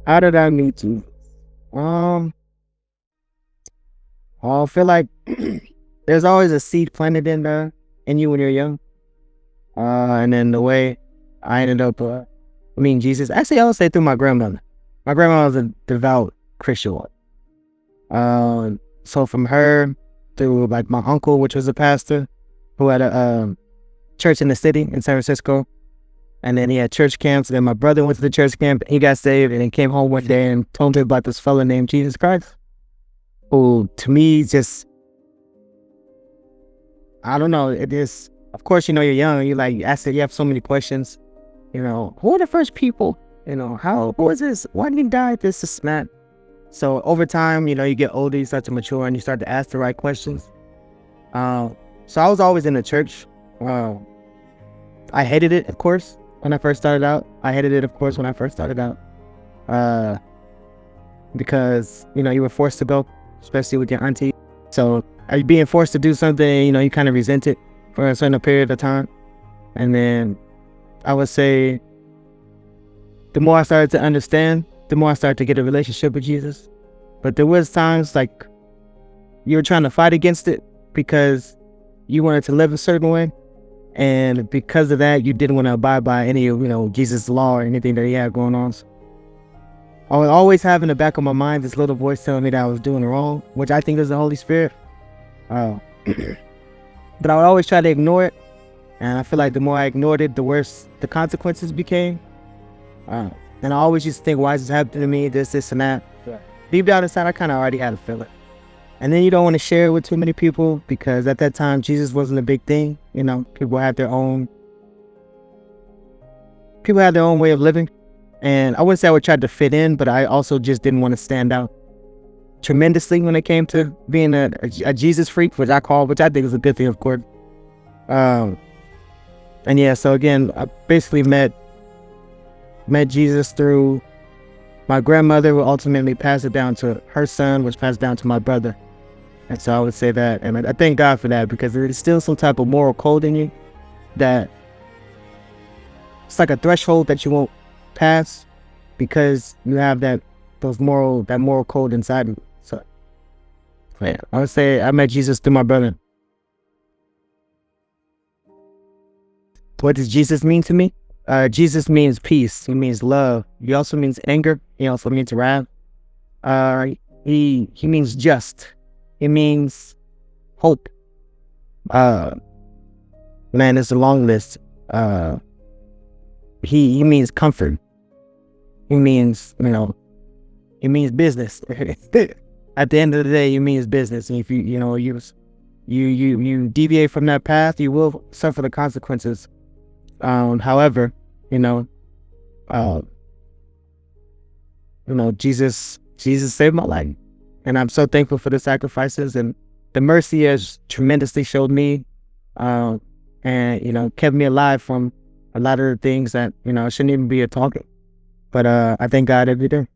How did I meet you? Um, I feel like there's always a seed planted in you when you're young. And then the way I ended up meeting Jesus, actually, I would say through my grandmother. My grandma was a devout Christian one. So from her through like my uncle, which was a pastor, who had a church in the city in San Francisco, and then he had church camps. And then my brother went to the church camp. He got saved, and then came home one day and told me about this fella named Jesus Christ, who to me just, I don't know. It is, of course, you're young. You like ask it. You have so many questions. Who are the first people? Who was this? Why did he die? This, and that. So over time, you get older, you start to mature, and you start to ask the right questions. So I was always in the church. I hated it, of course, when I first started out. Because, you were forced to go, especially with your auntie. So are you being forced to do something, you kind of resent it for a certain period of time. And then I would say the more I started to understand, the more I started to get a relationship with Jesus. But there was times like you were trying to fight against it because you wanted to live a certain way. And because of that, you didn't want to abide by any of, Jesus' law or anything that he had going on. So I would always have in the back of my mind this little voice telling me that I was doing wrong, which I think is the Holy Spirit. But I would always try to ignore it. And I feel like the more I ignored it, the worse the consequences became. And I always used to think, why is this happening to me? This, and that. Yeah. Deep down inside, I kind of already had a feeling. And then you don't want to share it with too many people because at that time, Jesus wasn't a big thing. People had their own way of living. And I wouldn't say I would try to fit in, but I also just didn't want to stand out tremendously when it came to being a Jesus freak, which I think is a good thing, of course. And yeah, so again, I basically met Jesus through my grandmother, who ultimately passed it down to her son, which passed down to my brother. And so I would say that, and I thank God for that, because there's still some type of moral code in you that it's like a threshold that you won't pass because you have that moral code inside you. So yeah, I would say I met Jesus through my brother. What does Jesus mean to me? Jesus means peace. He means love. He also means anger. He also means wrath. He means just. It means hope. Man, it's a long list. He means comfort. He means, it means business. At the end of the day, it means business. And if you deviate from that path, you will suffer the consequences. However, Jesus saved my life. And I'm so thankful for the sacrifices and the mercy has tremendously showed me, and, kept me alive from a lot of the things that, I shouldn't even be talking. But I thank God every day.